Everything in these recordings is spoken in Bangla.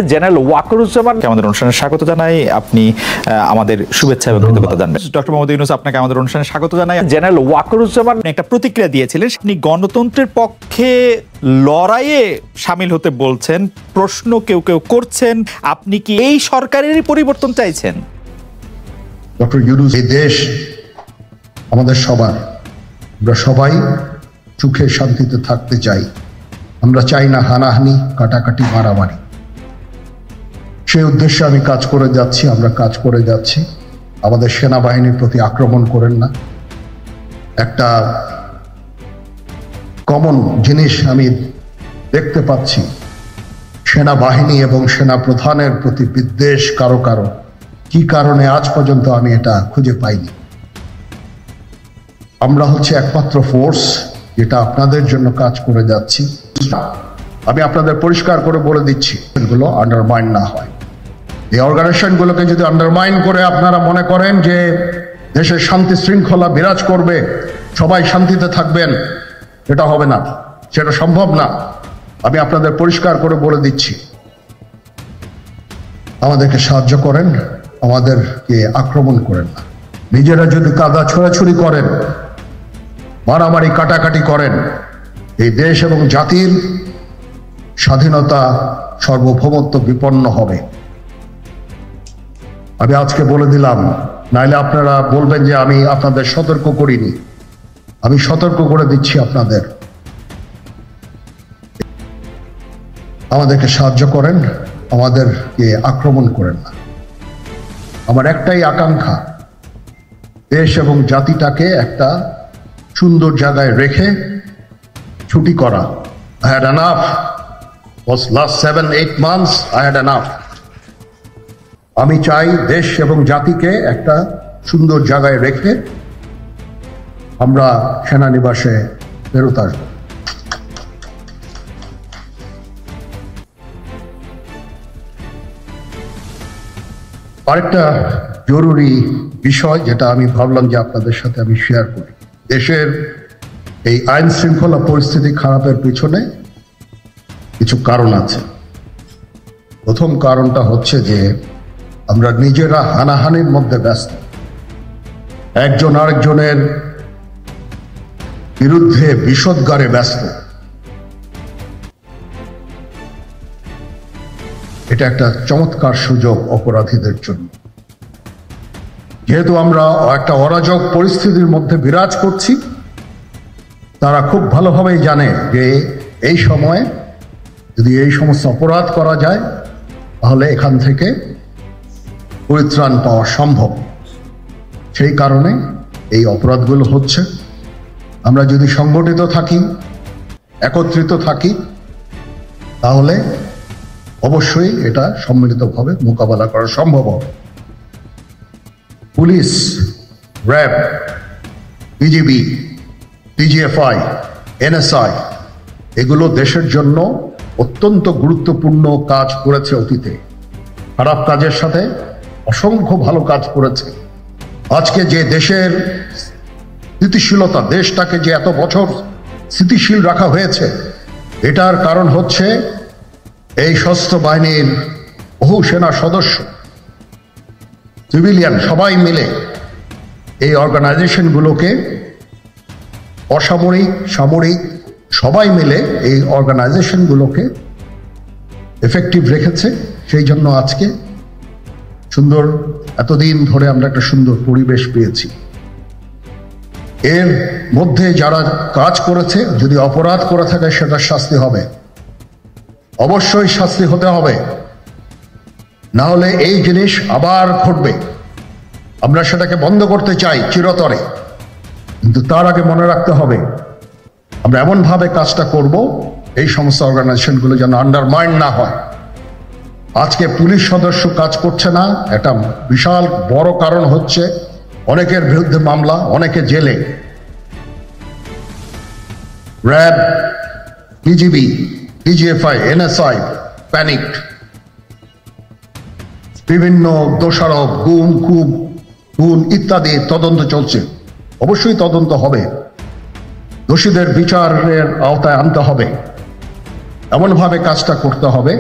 জেনারেল ওয়াকারুজ্জামান আমাদের অনুষ্ঠানে স্বাগত জানাই। আপনি আমাদের শুভেচ্ছা এবং কৃতজ্ঞতা জানাবেন। ডক্টর মোহাম্মদ ইউনূস, আপনাকে আমাদের অনুষ্ঠানে স্বাগত জানাই। জেনারেল ওয়াকারুজ্জামান একটা প্রতিক্রিয়া দিয়েছিলেন, আপনি গণতন্ত্রের পক্ষে লড়াইয়ে শামিল হতে বলছেন, প্রশ্ন কেউ কেউ করছেন, আপনি কি এই সরকারেরই পরিবর্তন চাইছেন? ডক্টর ইউনূস, এই দেশ আমাদের সবার, আমরা সবাই সুখে শান্তিতে থাকতে চাই। আমরা চাই না হানাহানি, কাটাকাটি, মারামারি। সেই উদ্দেশ্যে আমি কাজ করে যাচ্ছি, আমরা কাজ করে যাচ্ছি। আমাদের সেনাবাহিনীর প্রতি আক্রমণ করেন না। একটা কমন জিনিস আমি দেখতে পাচ্ছি, সেনাবাহিনী এবং সেনা প্রধানের প্রতি বিদ্বেষ কারো কারো। কি কারণে আজ পর্যন্ত আমি এটা খুঁজে পাইনি। আমরা হচ্ছে একমাত্র ফোর্স যেটা আপনাদের জন্য কাজ করে যাচ্ছি। আমি আপনাদের পরিষ্কার করে বলে দিচ্ছি, এগুলো আন্ডারমাইন না হয়। এই অর্গানাইজেশনগুলোকে যদি আন্ডারমাইন করে আপনারা মনে করেন যে দেশের শান্তি শৃঙ্খলা বিরাজ করবে, সবাই শান্তিতে থাকবেন, এটা হবে না, সেটা সম্ভব না। আমি আপনাদের পরিষ্কার করে বলে দিচ্ছি, আমাদেরকে সাহায্য করেন, আমাদেরকে আক্রমণ করেন না। নিজেরা যদি কাদা ছোড়াছুড়ি করেন, মারামারি কাটাকাটি করেন, এই দেশ এবং জাতির স্বাধীনতা, সার্বভৌমত্ব বিপন্ন হবে। আমি আজকে বলে দিলাম, নাইলে আপনারা বলবেন যে আমি আপনাদের সতর্ক করিনি। আমি সতর্ক করে দিচ্ছি আপনাদের, আমাদেরকে সাহায্য করেন, আমাদেরকে আক্রমণ করেন না। আমার একটাই আকাঙ্ক্ষা, দেশ এবং জাতিটাকে একটা সুন্দর জায়গায় রেখে ছুটি করা। I had enough. Was last 7-8 months I had enough. আমি চাই দেশ এবং জাতিকে একটা সুন্দর জায়গায় রেখে আমরা সেনানিবাসে ফেরত আসব। আরেকটা জরুরি বিষয় যেটা আমি ভাবলাম যে আপনাদের সাথে আমি শেয়ার করি। দেশের এই আইন শৃঙ্খলা পরিস্থিতি খারাপের পিছনে কিছু কারণ আছে। প্রথম কারণটা হচ্ছে যে আমরা নিজেরা হানাহানির মধ্যে ব্যস্ত, একজন আরেকজনের বিরুদ্ধে বিষোদ্গারে ব্যস্ত। এটা একটা চমৎকার সুযোগ অপরাধীদের জন্য। যেহেতু আমরা একটা অরাজক পরিস্থিতির মধ্যে বিরাজ করছি, তারা খুব ভালোভাবেই জানে যে এই সময়ে যদি এই সমস্ত অপরাধ করা যায় তাহলে এখান থেকে পরিত্রাণ পাওয়া সম্ভব। সেই কারণে এই অপরাধগুলো হচ্ছে। আমরা যদি সংগঠিত থাকি, একত্রিত থাকি, তাহলে অবশ্যই এটা সম্মিলিতভাবে মোকাবেলা করা সম্ভব হবে। Police, RAB, BGB, DGFI, NSI এগুলো দেশের জন্য অত্যন্ত গুরুত্বপূর্ণ কাজ করেছে অতীতে। খারাপ কাজের সাথে অসংখ্য ভালো কাজ করেছে। আজকে যে দেশের স্থিতিশীলতা, দেশটাকে যে এত বছর স্থিতিশীল রাখা হয়েছে, এটার কারণ হচ্ছে এই সশস্ত্র বাহিনীর বহু সেনা সদস্য, সিভিলিয়ান সবাই মিলে এই অর্গানাইজেশনগুলোকে, অসামরিক, সামরিক সবাই মিলে এই অর্গানাইজেশনগুলোকে এফেক্টিভ রেখেছে। সেই জন্য আজকে সুন্দর, এতদিন ধরে আমরা একটা সুন্দর পরিবেশ পেয়েছি। এর মধ্যে যারা কাজ করেছে, যদি অপরাধ করে থাকে সেটার শাস্তি হবে, অবশ্যই শাস্তি হতে হবে, না হলে এই জিনিস আবার ঘটবে। আমরা সেটাকে বন্ধ করতে চাই চিরতরে, কিন্তু তার আগে মনে রাখতে হবে আমরা এমনভাবে কাজটা করব এই সমস্ত অর্গানাইজেশনগুলো যেন আন্ডারমাইন না হয়। আজকে পুলিশ সদস্য কাজ করছে না, এটা বিশাল বড় কারণ হচ্ছে অনেকের বিরুদ্ধে মামলা, অনেকে জেলে। RAB, BGB, DGFI, NSI panicked. বিভিন্ন দোষারোপ, গুম, খুন ইত্যাদি তদন্ত চলছে। অবশ্যই তদন্ত হবে, দোষীদের বিচারের আওতায় আনতে হবে। এমনভাবে কাজটা করতে হবে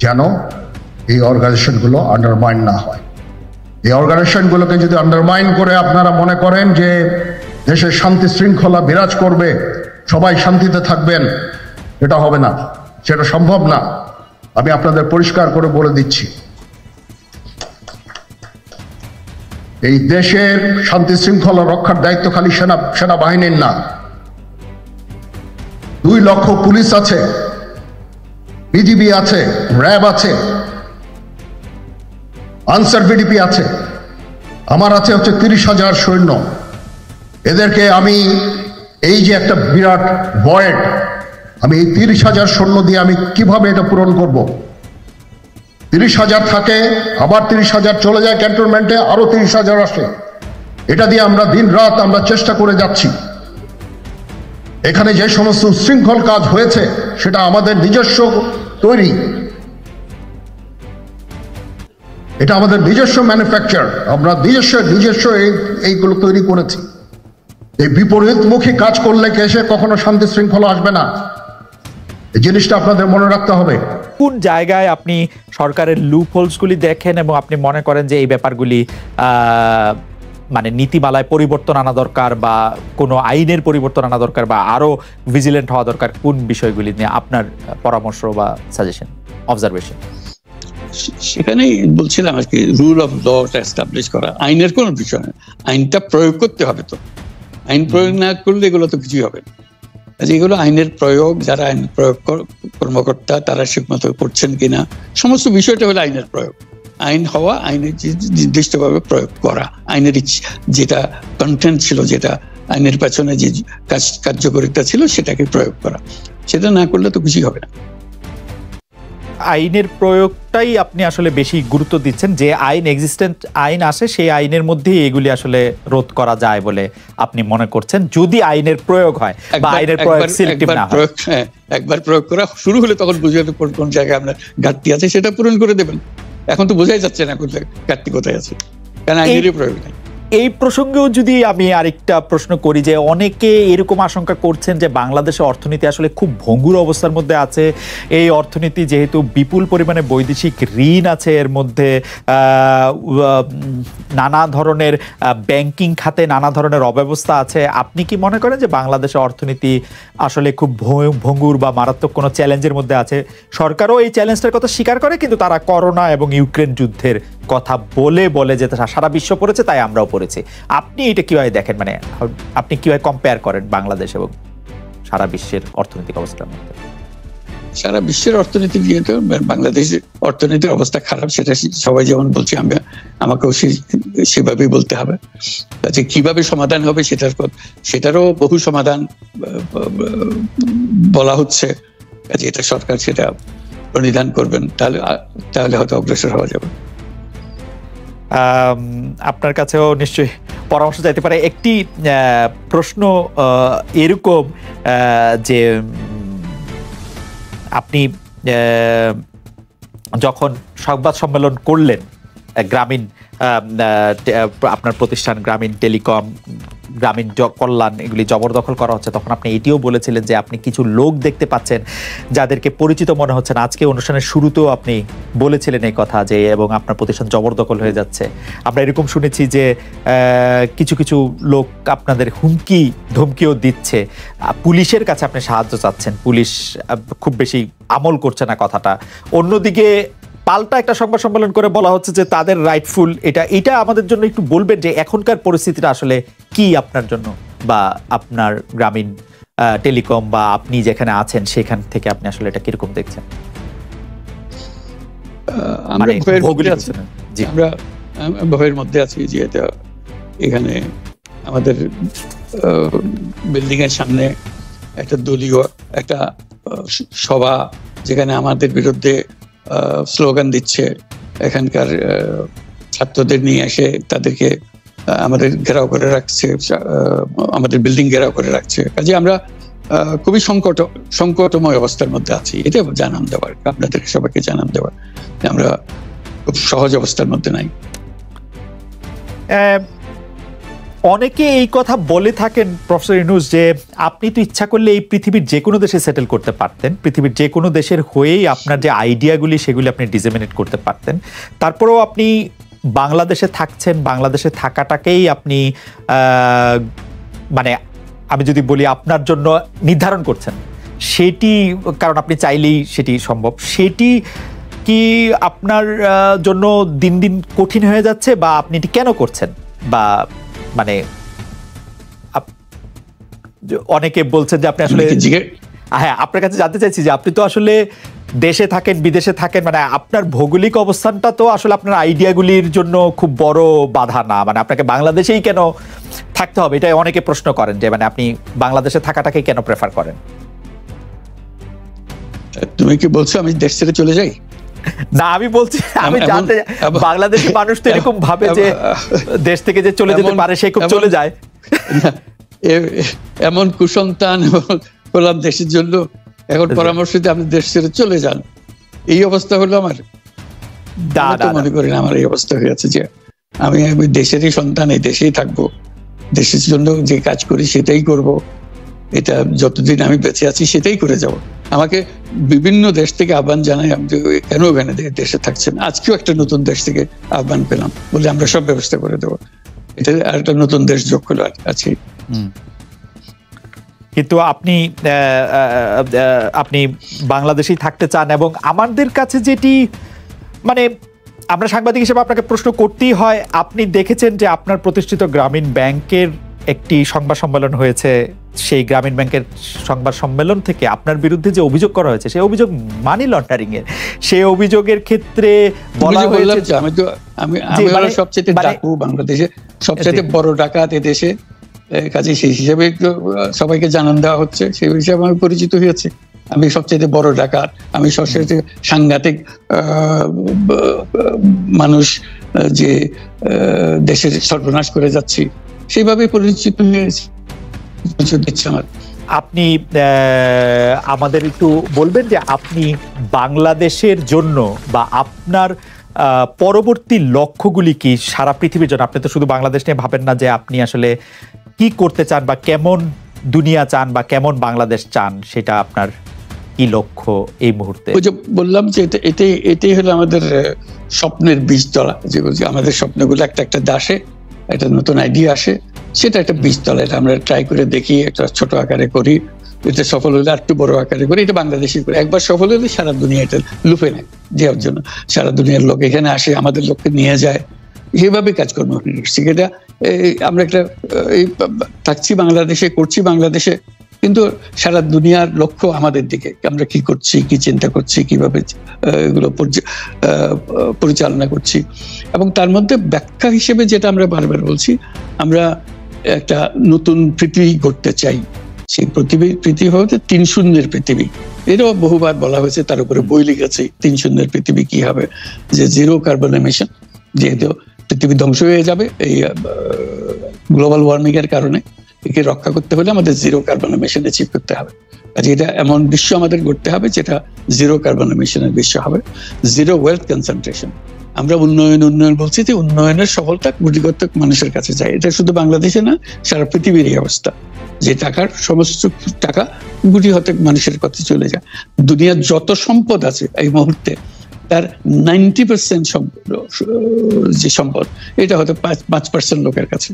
যেন এই অর্গানাইজেশনগুলো আন্ডারমাইন না হয়। এই অর্গানাইজেশনগুলোকে যদি আন্ডারমাইন করে আপনারা মনে করেন যে দেশের শান্তি শৃঙ্খলা বিরাজ করবে, সবাই শান্তিতে থাকবেন, এটা হবে না, সেটা সম্ভব না। আমি আপনাদের পরিষ্কার করে বলে দিচ্ছি, এই দেশের শান্তি শৃঙ্খলা রক্ষার দায়িত্ব খালি সেনাবাহিনীর না। 2 লক্ষ পুলিশ আছে, বিজিবি আছে, র্যাব আছে, আনসার বিডিপি আছে, আমার আছে হচ্ছে 30,000 সৈন্য। এদেরকে আমি এই যে একটা বিরাট ভয়েড, আমি এই 30,000 সৈন্য দিয়ে আমি কিভাবে এটা পূরণ করব? 30,000 থাকে, আবার 30,000 চলে যায় ক্যান্টনমেন্টে, আরো 30,000 আসে। এটা দিয়ে আমরা দিন রাত আমরা চেষ্টা করে যাচ্ছি। এখানে যে সমস্ত উচ্ছৃঙ্খল কাজ হয়েছে সেটা আমাদের নিজস্ব তৈরি, এটা আমাদের নিজস্ব ম্যানুফ্যাকচার, আমরা নিজস্ব এইগুলো তৈরি করেছি। এই বিপরীতমুখী কাজ করলে কেসে কখনো শান্তি শৃঙ্খলা আসবে না, এই জিনিসটা আপনাদের মনে রাখতে হবে। কোন জায়গায় আপনি সরকারের লুপ হোলসগুলি দেখেন এবং আপনি মনে করেন যে এই ব্যাপারগুলি মানে নীতিমালায় পরিবর্তন আনা দরকার বা কোনো আইনের পরিবর্তন আনা দরকার বা আরো ভিজিলেন্ট হওয়া দরকার, কোন বিষয়গুলি নিয়ে আপনার পরামর্শ বা সাজেশন, অবজারভেশন? সেখানেই বলছিলাম আর কি, রুল অফ লটা এস্টাবলিশ করা, আইনের কোনো বিষয় না, আইনটা প্রয়োগ করতে হবে। তো আইন প্রয়োগ না করলে এগুলো তো কিছুই হবে না। এগুলো আইনের প্রয়োগ, যারা আইন প্রয়োগ কর্মকর্তা তারা ঠিকমতো করছেন কিনা, সমস্ত বিষয়টা হলো আইনের প্রয়োগ। আইন হওয়া, আইনের নির্দিষ্টভাবে প্রয়োগ করা, আইনের যেটা কন্টেন্ট ছিল, যেটা আইনের পেছনে যে কার্যকারিতা ছিল সেটাকে প্রয়োগ করা। সেটা না করলে তো কিছুই হবে না। আইনের প্রয়োগটাই আপনি আসলে বেশি গুরুত্ব দিচ্ছেন, যে আইন এক্সিস্টেন্ট আইন আসে সেই আইনের মধ্যেই এগুলি আসলে রোধ করা যায় বলে আপনি মনে করছেন, যদি আইনের প্রয়োগ হয় বা আইনের প্রয়োগ সিলেক্টিভ না হয়। একবার প্রয়োগ করা শুরু হলে তখন বুঝে যাবে কোন জায়গায় আপনার ঘাটতি আছে, সেটা পূরণ করে দেবেন। এখন তো বোঝাই যাচ্ছে না ঘাটতি কোথায় আছে, কারণ আইনেরই প্রয়োগ নেই। এই প্রসঙ্গেও যদি আমি আরেকটা প্রশ্ন করি, যে অনেকে এরকম আশঙ্কা করছেন যে বাংলাদেশের অর্থনীতি আসলে খুব ভঙ্গুর অবস্থার মধ্যে আছে। এই অর্থনীতি যেহেতু বিপুল পরিমাণে বৈদেশিক ঋণ আছে, এর মধ্যে নানা ধরনের ব্যাংকিং খাতে নানা ধরনের অব্যবস্থা আছে, আপনি কি মনে করেন যে বাংলাদেশের অর্থনীতি আসলে খুব ভঙ্গুর বা মারাত্মক কোনো চ্যালেঞ্জের মধ্যে আছে? সরকারও এই চ্যালেঞ্জটার কথা স্বীকার করে, কিন্তু তারা করোনা এবং ইউক্রেন যুদ্ধের কথা বলে যে সারা বিশ্ব পড়েছে তাই আমরাও পড়েছি। আপনি এটা কিভাবে দেখেন, মানে আপনি কিভাবে কম্পেয়ার করেন বাংলাদেশ এবং সারা বিশ্বের অর্থনৈতিক অবস্থার মধ্যে? সারা বিশ্বের অর্থনীতি যেহেতু, বাংলাদেশের অর্থনীতির অবস্থা খারাপ, সেটা সবাই যেমন বলছি, আমাকেও সেভাবেই বলতে হবে। যে কিভাবে সমাধান হবে সেটারও বহু সমাধান বলা হচ্ছে, এটা সরকার সেটা প্রণিধান করবেন, তাহলে হয়তো অগ্রসর হওয়া যাবে। আপনার কাছেও নিশ্চয়ই পরামর্শ চাইতে পারে। একটি প্রশ্ন এরকম যে আপনি যখন সংবাদ সম্মেলন করলেন, গ্রামীণ আপনার প্রতিষ্ঠান গ্রামীণ টেলিকম, গ্রামীণ কল্যাণ এগুলি জবরদখল করা হচ্ছে, তখন আপনি এটিও বলেছিলেন যে আপনি কিছু লোক দেখতে পাচ্ছেন যাদেরকে পরিচিত মনে হচ্ছে না। আজকে অনুষ্ঠানের শুরুতেও আপনি বলেছিলেন এই কথা, যে এবং আপনার প্রতিষ্ঠান জবরদখল হয়ে যাচ্ছে। আমরা এরকম শুনেছি যে কিছু কিছু লোক আপনাদের হুমকি ধমকিও দিচ্ছে, পুলিশের কাছে আপনি সাহায্য চাচ্ছেন, পুলিশ খুব বেশি আমল করছে না কথাটা। অন্যদিকে পাল্টা একটা সংবাদ সম্মেলন করে বলা হচ্ছে যে তাদের রাইটফুল এটা আমাদের জন্য একটু বলবেন যে এখনকার পরিস্থিতিটা আসলে কি আপনার জন্য, বা আপনার গ্রামীণ টেলিকম বা আপনি যেখানে আছেন সেখান থেকে আপনি আসলে এটা কিরকম দেখছেন? আমরা ভয়ের মধ্যে আছি, যে এখানে আমাদের বিল্ডিং এর সামনে একটা দলীয় একটা সভা, যেখানে আমাদের বিরুদ্ধে স্লোগান দিচ্ছে, এখানকার ছাত্রদের নিয়ে এসে তাদেরকে আমাদের ঘেরাও করে রাখছে, আমাদের বিল্ডিং ঘেরাও করে রাখছে। কাজে আমরা খুবই সংকটময় অবস্থার মধ্যে আছি। এটা জানান দেওয়ার, আপনাদের সবাইকে জানান দেওয়ার, আমরা খুব সহজ অবস্থার মধ্যে নাই। অনেকে এই কথা বলে থাকেন প্রফেসর ইউনূস যে আপনি তো ইচ্ছা করলে এই পৃথিবীর যে কোনো দেশে সেটেল করতে পারতেন, পৃথিবীর যে কোনো দেশের হয়েই আপনার যে আইডিয়াগুলি সেগুলি আপনি ডিসেমিনেট করতে পারতেন, তারপরেও আপনি বাংলাদেশে থাকছেন, বাংলাদেশে থাকাটাকেই আপনি মানে আমি যদি বলি আপনার জন্য নির্ধারণ করছেন, সেটি কারণ আপনি চাইলেই সেটি সম্ভব, সেটি কি আপনার জন্য দিন দিন কঠিন হয়ে যাচ্ছে, বা আপনি এটি কেন করছেন? বা মানে অনেকে বলছেন যে আপনি আসলে, হ্যাঁ আপনার কাছে জানতে চাইছি যে আপনি তো আসলে দেশে থাকেন, বিদেশে থাকেন, মানে আপনার ভৌগোলিক অবস্থানটা তো আসলে আপনার আইডিয়াগুলির জন্য খুব বড় বাধা না, মানে আপনাকে বাংলাদেশেই কেন থাকতে হবে, এটা অনেকে প্রশ্ন করেন যে মানে আপনি বাংলাদেশে থাকাটাকে কেন প্রেফার করেন? তুমি কি বলছো আমি দেশ ছেড়ে চলে যাই? না, আমি বলছি, আমি জানতে, বাংলাদেশের মানুষ তো এরকম ভাবে যে দেশ থেকে যে চলে যেতে পারে সে খুব চলে যায়। এমন কুসন্তান হলাম দেশের জন্য, এখন পরামর্শ দিয়ে আপনি দেশ ছেড়ে চলে যান, এই অবস্থা হলো আমার। মনে করি না আমার এই অবস্থা হয়েছে যে আমি দেশেরই সন্তান, এই দেশেই থাকবো, দেশের জন্য যে কাজ করি সেটাই করব, এটা যতদিন আমি বেঁচে আছি সেটাই করে যাব। আমাকে বিভিন্ন দেশ থেকে আহ্বান জানাই, আমি কেন ওখানে দেশে থাকছেন। আজকেও একটা নতুন দেশ থেকে আহ্বান পেলাম, বলে আমরা সব ব্যবস্থা করে দেবো। এটা আর একটা নতুন দেশ যোগ হলো আছে। কিন্তু আপনি বাংলাদেশেই থাকতে চান, এবং আমাদের কাছে যেটি মানে আমরা সাংবাদিক হিসেবে আপনাকে প্রশ্ন করতেই হয়, আপনি দেখেছেন যে আপনার প্রতিষ্ঠিত গ্রামীণ ব্যাংকের একটি সংবাদ সম্মেলন হয়েছে, সেই গ্রামীণ ব্যাংকের সংবাদ সম্মেলন থেকে আপনার বিরুদ্ধে যে অভিযোগ করা হয়েছে সেই অভিযোগ মানি লন্ডারিং এর, সেই অভিযোগের ক্ষেত্রে বলা হয়েছে আমি সবচেয়ে ডাকু বাংলাদেশে, সবচেয়ে বড় ডাকাত এদেশে, কাজে সেই হিসাবে সবাইকে জানান দেওয়া হচ্ছে, সেই হিসাবে আমি পরিচিত হয়েছে। আমি সবচেয়ে বড় ডাকাত, আমি সবচেয়ে সাংঘাতিক মানুষ যে দেশের সর্বনাশ করে যাচ্ছি, সেইভাবে পরিচিত হয়েছে। আপনি আমাদের একটু বলবেন যে আপনি বাংলাদেশের জন্য বা আপনার পরবর্তী লক্ষ্যগুলি কি সারা পৃথিবীর জন্য? আপনি তো শুধু বাংলাদেশ নিয়ে ভাবেন না, যে আপনি আসলে কি করতে চান বা কেমন দুনিয়া চান বা কেমন বাংলাদেশ চান, সেটা আপনার কি লক্ষ্য এই মুহূর্তে? ওই যে বললাম যে এটাই হলো আমাদের স্বপ্নের বীজতলা, যে আমাদের স্বপ্নগুলো একটা একটা দাসে একটা নতুন আইডিয়া আসে, সেটা একটা বীজতলা। এটা আমরা ট্রাই করে দেখি, একটা ছোট আকারে করি, এটা সফল হলে আর একটু বড় আকারে করি, এটা বাংলাদেশি করি। একবার সফল হলে সারা দুনিয়া এটা লুফে নেয় দেওয়ার জন্য, সারা দুনিয়ার লোক এখানে আসে, আমাদের লোককে নিয়ে যায়, সেভাবে কাজকর্ম করছি। এটা আমরা একটা থাকছি বাংলাদেশে, করছি বাংলাদেশে, কিন্তু সারা দুনিয়ার লক্ষ্য আমাদের দিকে, আমরা কি করছি, কি চিন্তা করছি, কিভাবে এগুলো পরিচালনা করছি। এবং তার মধ্যে ব্যাখ্যা হিসেবে যেটা আমরা বারবার বলছি, আমরা একটা নতুন পৃথিবী গড়তে চাই। সেই পৃথিবী হতে 3 শূন্যের পৃথিবী, এটাও বহুবার বলা হয়েছে, তার উপরে বই লিখেছে। 3 শূন্যের পৃথিবী কি হবে, যে 0 কার্বন এমিশন, যেহেতু পৃথিবী ধ্বংস হয়ে যাবে এই গ্লোবাল ওয়ার্মিং এর কারণে, একে রক্ষা করতে হলে আমাদের 0 কার্বন এমিশন অ্যাচিভ করতে হবে। কাজে এটা এমন বিশ্ব আমাদের গড়তে হবে যেটা 0 কার্বন এমিশনের বিশ্ব হবে। 0 ওয়েলথ কনসেন্ট্রেশন। আমরা উন্নয়ন বলছি, যে উন্নয়নের সফলতা গুটিগত মানুষের কাছে যায়। এটা শুধু বাংলাদেশে না, সারা পৃথিবীর এই অবস্থা, যে টাকার সমস্ত টাকা গুটি হতে মানুষের কাছে চলে যায়। দুনিয়ার যত সম্পদ আছে এই মুহূর্তে, তার 90% যে সম্পদ, এটা হয়তো 5% লোকের কাছে,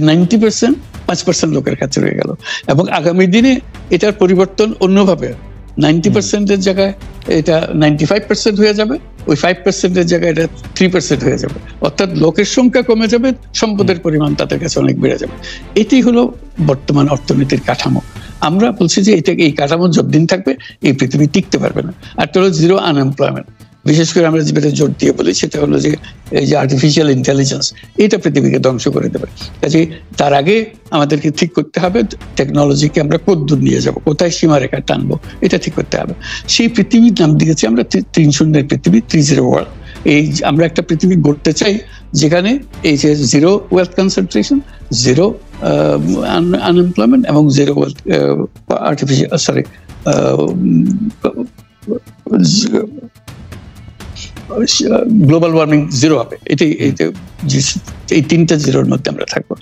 90% লোকের কাছে রয়ে গেল। এবং আগামী দিনে এটার পরিবর্তন অন্যভাবে, 90% জায়গায় এটা 95% হয়ে যাবে, ওই 5% জায়গায় এটা 3% হয়ে যাবে। অর্থাৎ লোকের সংখ্যা কমে যাবে, সম্পদের পরিমাণ তাদের কাছে অনেক বেড়ে যাবে। এটাই হলো বর্তমান অর্থনীতির কাঠামো। আমরা বলছি যে এই কাঠামো যতদিন থাকবে এই পৃথিবী টিকতে পারবে না। আর তো হলো 0 আনএমপ্লয়মেন্ট। বিশেষ করে আমরা যেটা জোর দিয়ে বলি, সেটা হলো যে এই যে আর্টিফিশিয়াল ইন্টেলিজেন্স, এটা পৃথিবীকে ধ্বংস করে দেবে। কাজে তার আগে আমাদেরকে ঠিক করতে হবে টেকনোলজিকে আমরা কতদূর নিয়ে যাব, কোথায় সীমারেখা টানবো, এটা ঠিক করতে হবে। সেই পৃথিবীর নাম দিয়েছি আমরা 3 শূন্যের পৃথিবী, 30 ওয়ার্ল্ড। এই আমরা একটা পৃথিবী গড়তে চাই যেখানে এই যে 0 ওয়েলথ কনসেন্ট্রেশন, 0 আনএমপ্লয়মেন্ট এবং 0 ওয়েলথ গ্লোবাল ওয়ার্মিং 0 হবে। এই 3টা 0-র মধ্যে আমরা থাকবো।